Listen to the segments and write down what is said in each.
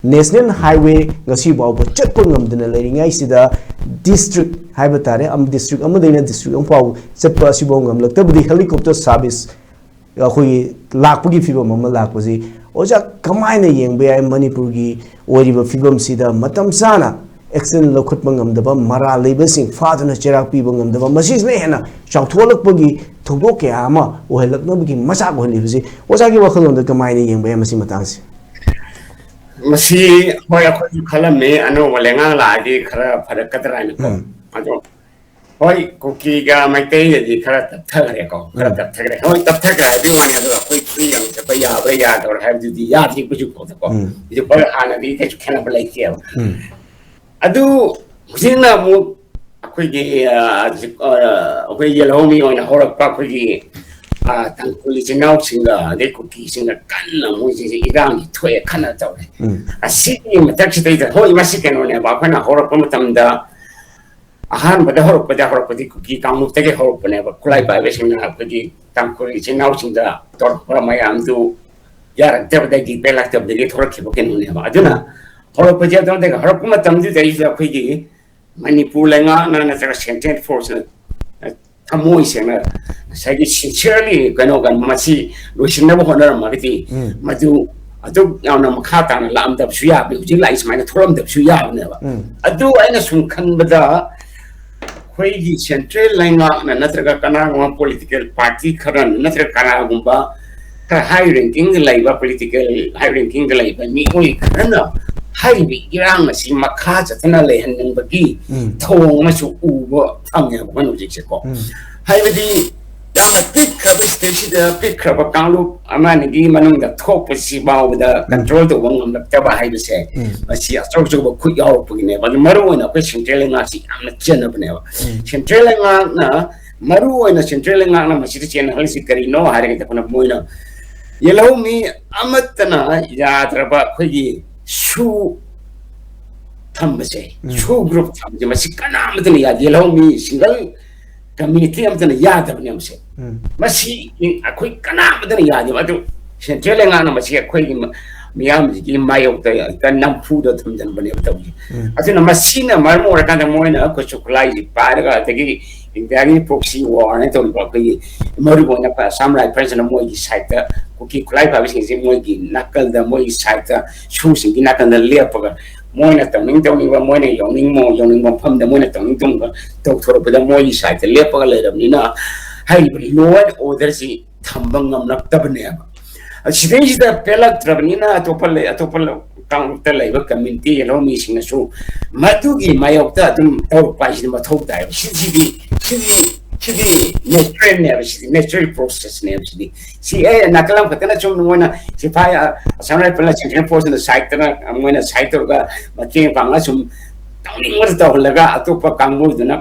National Highway ngasi bawa chatpon ngamdana lairingai sida district haiba tare district amadina district pau chatpa sibo ngamlaktabdi helicopter service khoi lakpugi fiba mama lakpaji oja kamaina yengbe ai manipur gi oriba fibam sida matam sana action lokhutma ngamdaba mara leibasing fadana cherak piba ngamdaba masis ne hena chautholakpagi thogok kya ama ohelaknabgi masak holibji oja gi wakhalonda kamaina yengbe masi matangsi masih hoy aku kalam me anu walenga lagi kara pada kataran ko ajo hoy kuki ga mai te jadi kara tapthagre ko kara tapthagre hoy tapthagre bi wani adu koi pri yang se ya ba ya dor have di ya ti ku ko itu ko ana di ke kana balai ke adu sina mu aku gi aku gi lomi on horak pa ku gi tangkuli jenau singa de kuki singa kanna mo ji irang thwe khana tawre asi matak chite da hoi masi keno ne ba khana horok pamatamda ahan bada horok padi kuki kamu tege horok ne ba kulai ba be singa kuki tangkuli jenau singa tor mayam du yar tabda gi belak tabda gi thorok ke keno ne ba aduna horok padi da de horok pamatamdu de isa kuki manipur lenga na sa sentient force Kamu isena, saya sincerely kanokan masih lusin nama honor magiti, maju atu yang nama kata na lam dap suya, beruji lai semai thoram dap suya ne ba. Atu aina sungkan beda, koi di central lenga na natraga kana ngam political party karan natraga kana gumba ka high ranking lai ba political high ranking lai ba ni koi kana hai bi irang masih makha jatna le han bagi thong masu ubo thangya ba no jik ko hai bi yang pick up station da pick up kanglu amani gi manung da thok pasi ba da control to wang da ta ba hai bi se masih asok so ba khu yaw pu ne ba maru na ko central nga si am chen ba ne ba central nga na maru na central nga na masih chen hal si kari no hare ta kuna moina yelo mi amatna ya traba khogi su tambase su group tamje masih kana amatna ya yelo mi single community amatna ya da ne mase masih akoi kana amatna ya ni adu central nga na masih akoi miyam ji mayo ta kan nam fu da tamjan bane ta ji asina masina marmo ra kan mo na ko choklai ji pa ga ta gi indani proxy war ne to ba ko maru bo na pa samurai president mo ji site ko ki klai pa bi ji mo gi nakal da mo ji site chu sing gi nakal da le pa ga mo na ta ning to ni ba mo ne yong ning mo pham da mo na ta ning tung ga to thor pa da mo ji site le pa ga le da ni na hai bi lo and order si thambang ngam nak ta bane ba Sidai da pela travenina atopal kang telai ba community lo mi sing so matu gi mayokta dum tau pa ji ma thau dai sidi natural process ne si nakalam katana chum no na si pa samrai pela chim force in the site na amona site ga ma ke panga sum tawni mo ta holaga atopa kangmu na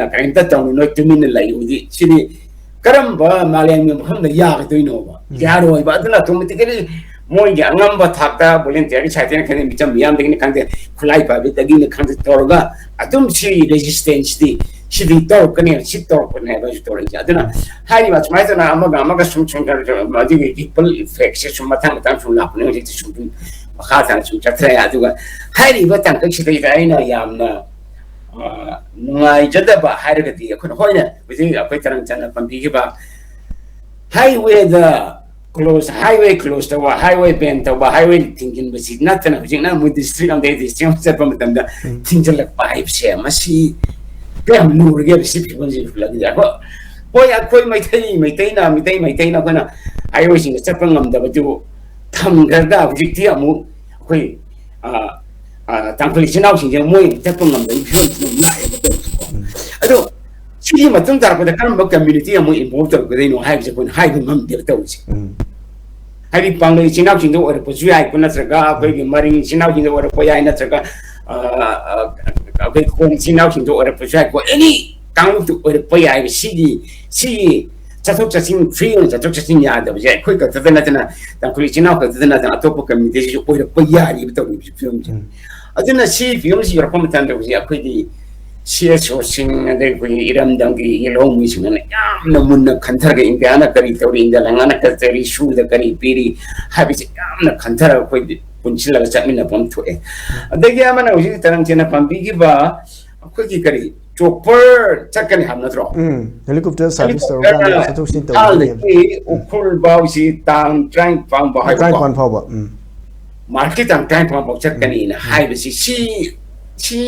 kain ta tawni no tumin lai udi sidi Karamba Malayang Muhammad Yak do no ba yaro ba adla automatically mo ya ngamba thakta bolen teri chaitena kan bicham yam degni kan khulai pa be tagi ne kan torga atum si resistance di si di tor kan si tor kan ba tor ja adna hari ma mai na amaga sum kan ma di people effect se sum matang sum la ne ji sum kha ta sum chatra ya duga hari ba tang si dai dai na yam na ngai jada ba hari gadi akon hoina bizi apai tarang chana pampi ba highway close to highway ben to highway thinking basi natana jingna mu district am de district se pam tam da thinjal pipe se masi pem nur ge bisi people ji lag ja ko boy akoi mai tai na kana highway sing se pam ngam da ba ju tham ga da ji ti amu koi tangkuli sinau sing jeng moi te pengam dai phi na ado si ma tung tar ko da kan ba community amu involved ko dai no hai je kun hai ngam de ta uji hai pang le sinau sing do or po ju ai kun na traga ko gi maring sinau sing do or po ya na traga ko ko sinau sing do or po ju ai ko any kang tu or po ya si chatok chachin free on chatok chachin ya da je ko ka ta na tangkuli sinau ka ta na to po community ju or po ya ni ta uji film aduna si film si yor pam tan do ya ko di si so sing de ko iram dang gi yelo mi sing na yam na mun na khanthar ga india na kari to india langa na ka teri shu da kari piri habi yam na khanthar ko punchila chapmina pom thoe adagi amana uji tarang chena pambi gi ba akhoi ki kari chopper chakani hamna tro helicopter service to kan to sin to ukul ba usi tang train pam ba hai train pan phawa market tang train pam ba chakani na hai ba si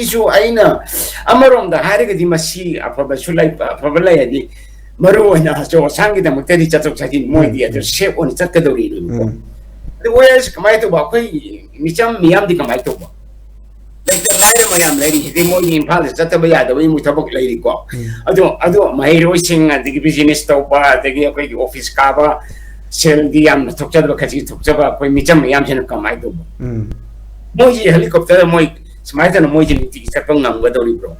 su aina amarom da hari ga di masi afaba sulai afaba la yadi maru na so sangi da muteri chatok chatin moi dia to shape on chakadori ni the ways kamai to ba koi micham miam di kamai to ba like the later mayam lady the moi in palace chataba ya da wi mu tabok lady ko ado mai ro sing the business to ba the koi office ka ba sel di am tok chat ba khaji tok ba koi micham miam chen kamai to ba moi helicopter moi Smart and Moji Sapang number bro.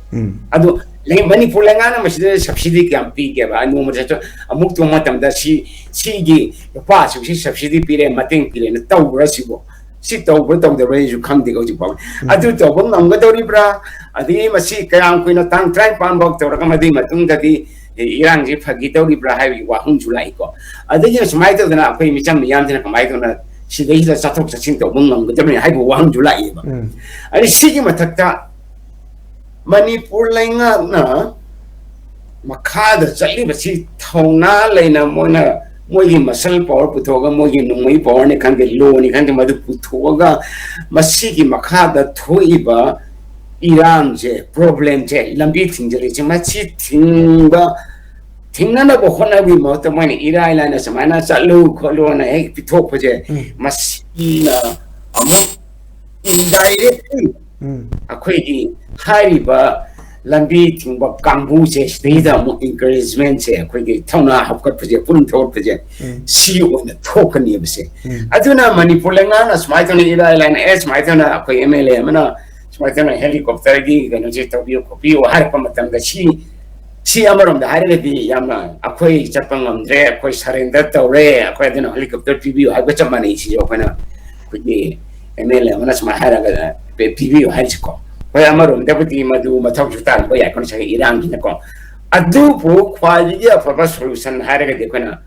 Ado Mani Pulangana must subsidy campi gave a no much a move to Matam that she the pass which is subsidy period, Matin Pilin, a tow recibo. Sit over the range you come to go to Bob. I do to one number bra. I think must see Kayam Queen of Tang Try Panbok to Rakamadi Matunga the Iran Jip Hagito Libra Heavy Wahun Julaiko. I think it's mightier than I pay me some young and a Maitona. Si dahil sa satok sa sinto mong gabi hay buwang July ba ani sige matakta Manipur lai nga na makada chali ba si thona lai na mo na mo gi muscle power puthoga mo gi numai power ne kan ge lo ni kan madu puthoga masigi makada thoiba Iran je problem je lambi thingjari je machi thingba Tingana bohona bi mo to mani ira ila na samana chalu kholo na he pithok phaje masina amo indirectly akhoi gi hari ba lambi thingba kambu je stida mo encouragement je akhoi gi thona hapkat phaje pun thot phaje si on thokani bse aduna manipur lenga na smai to ni ira ila na es smai to na akhoi mla mana smai to na helicopter gi gano je to bi ko bi o har pa matam ga si amarom da hari di yamna akhoi chapang amdre akhoi surrender tawre akhoi den helicopter PBO ha bacha mani si jo kana kuji MLA mana sama hara ga PBO ha chiko ko amarom deputy madu mathok jutan ko ya kon sa Iran ki ko adu pu khwaji ya fa solution hara ga de kana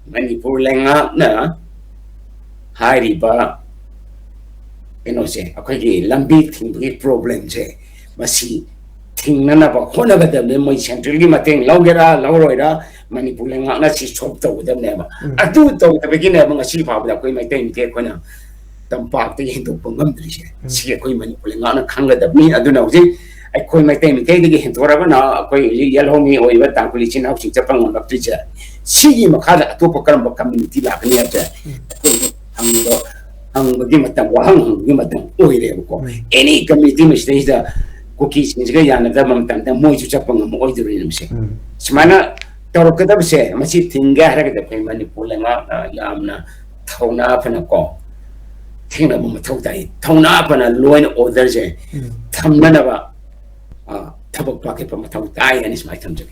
Manipur lenga na hari ba se akhoi gi lambi thing problem je masi Tingana ba khona ga dem moi central gi mateng logera loroira Manipur lenga na si chop to dem ne ba atu to ta begin ne ba si pa ba koi mai ten ke khona tampak te hindu pangam tri si koi Manipur lenga na khanga da mi adu na uji ai koi mai ten ke gi hindu ra ba na koi yel homi oi ba tang kuli chin au si chapang on tri cha si gi ma kha da atu pa karam ba community la ka ni cha ang gi matam wa hang gi matam oi re ko any community mi stage da cookies ni juga yana da mam tam tam moi chu chapang mo oi duri nim se smana tor ka da se masi tinga hara ka da pai Manipur lenga yamna thona phana ko thingna mo thau dai thona phana loin order je thamna na ba thabak pa ke pa thau dai ani smai tham je